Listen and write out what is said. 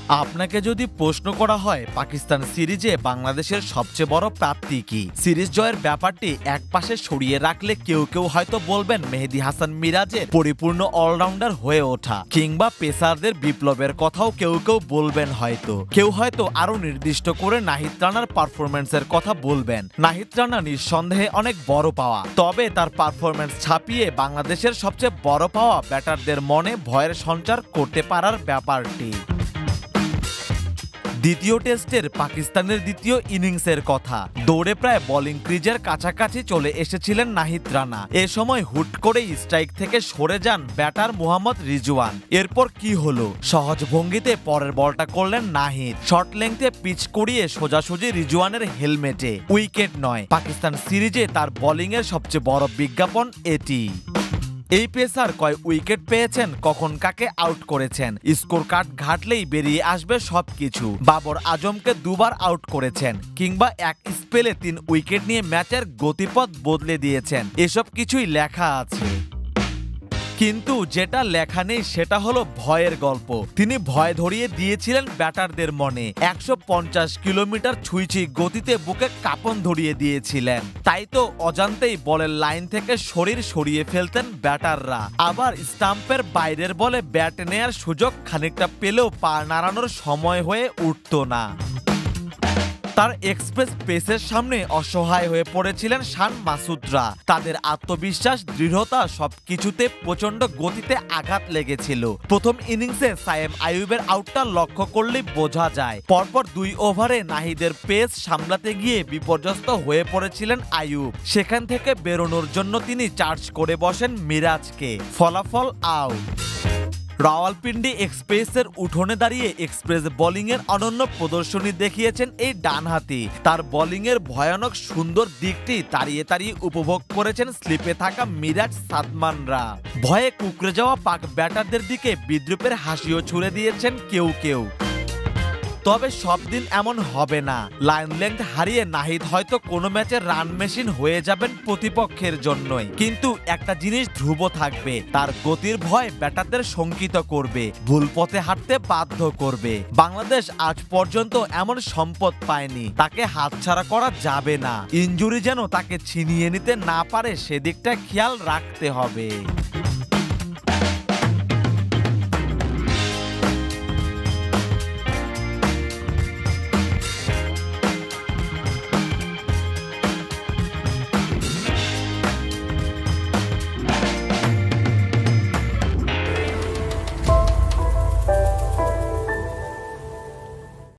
আপনাকে যদি প্রশ্ন করা হয় পাকিস্তান সিরিজে বাংলাদেশের সবচেয়ে বড় প্রাপ্তি কি, সিরিজ জয়ের ব্যাপারটি একপাশে সরিয়ে রাখলে কেউ কেউ হয়তো বলবেন মেহেদী হাসান মিরাজের পরিপূর্ণ অলরাউন্ডার হয়ে ওঠা, কিংবা পেসারদের বিপ্লবের কথাও কেউ কেউ বলবেন। কেউ হয়তো আরো নির্দিষ্ট করে নাহিদ রানার পারফরম্যান্সের কথা বলবেন। নাহিদ রানা নিঃসন্দেহে অনেক বড় পাওয়া, তবে তার পারফরম্যান্স ছাপিয়ে বাংলাদেশের সবচেয়ে বড় পাওয়া ব্যাটারদের মনে ভয়ের সঞ্চার করতে পারার ব্যাপারটি। দ্বিতীয় টেস্টের পাকিস্তানের দ্বিতীয় ইনিংসের কথা, দৌড়ে প্রায় বোলিং ক্রিজের কাছাকাছি চলে এসেছিলেন নাহিদ রানা। এ সময় হুট করেই স্ট্রাইক থেকে সরে যান ব্যাটার মোহাম্মদ রিজওয়ান। এরপর কি হলো, সহজ ভঙ্গিতে পরের বলটা করলেন নাহিদ, শর্ট লেংথে পিচ করিয়ে সোজাসুজি রিজওয়ানের হেলমেটে। উইকেট নয়, পাকিস্তান সিরিজে তার বোলিংয়ের সবচেয়ে বড় বিজ্ঞাপন এটি। এই পেসার কয় উইকেট পেয়েছেন, কখন কাকে আউট করেছেন, স্কোর কার্ড ঘাটলেই বেরিয়ে আসবে সবকিছু। বাবর আজমকে দুবার আউট করেছেন, কিংবা এক স্পেলে 3 উইকেট নিয়ে ম্যাচের গতিপথ বদলে দিয়েছেন, এসব কিছুই লেখা আছে। কিন্তু যেটা লেখা নেই সেটা হলো ভয়ের গল্প। তিনি ভয় ধরিয়ে দিয়েছিলেন ব্যাটারদের মনে, 150 কিলোমিটার ছুঁইছি গতিতে বুকে কাঁপন ধরিয়ে দিয়েছিলেন। তাই তো অজান্তেই বলের লাইন থেকে শরীর সরিয়ে ফেলতেন ব্যাটাররা। আবার স্টাম্পের বাইরের বলে ব্যাট নেয়ার সুযোগ খানিকটা পেলেও পা নাড়ানোর সময় হয়ে উঠত না। তার এক্সপ্রেস পেসের সামনে অসহায় হয়ে পড়েছিলেন শান মাসুদরা। তাদের আত্মবিশ্বাস, দৃঢ়তা সবকিছুতে প্রচন্ড গতিতে আঘাত লেগেছিল। প্রথম ইনিংসে সায়েম আইয়ুবের আউটটা লক্ষ্য করলেই বোঝা যায়। পরপর 2 ওভারে নাহিদের পেস সামলাতে গিয়ে বিপর্যস্ত হয়ে পড়েছিলেন আইয়ুব। সেখান থেকে বেরোনোর জন্য তিনি চার্জ করে বসেন মিরাজকে, ফলাফল আউট। রাওয়ালপিন্ডি এক্সপ্রেসের উঠোনে দাঁড়িয়ে এক্সপ্রেস বোলিংয়ের অনন্য প্রদর্শনী দেখিয়েছেন এই ডানহাতি। তার বোলিংয়ের ভয়ানক সুন্দর দিকটি তাড়িয়ে তাড়িয়ে উপভোগ করেছেন স্লিপে থাকা মিরাজ সাদমানরা। ভয়ে কুঁকড়ে যাওয়া পাক ব্যাটারদের দিকে বিদ্রুপের হাসিও ছুড়ে দিয়েছেন কেউ কেউ। তবে সব দিন এমন হবে না। লাইন লেংথ হারিয়ে নাহিদ হয়তো কোনো ম্যাচে রান মেশিন হয়ে যাবেন প্রতিপক্ষের জন্যই, কিন্তু একটা জিনিস ধ্রুব থাকবে, তার গতির ভয় ব্যাটারদের শঙ্কিত করবে, ভুল পথে হাঁটতে বাধ্য করবে। বাংলাদেশ আজ পর্যন্ত এমন সম্পদ পায়নি, তাকে হাতছাড়া করা যাবে না। ইনজুরি যেন তাকে ছিনিয়ে নিতে না পারে সেদিকটা খেয়াল রাখতে হবে।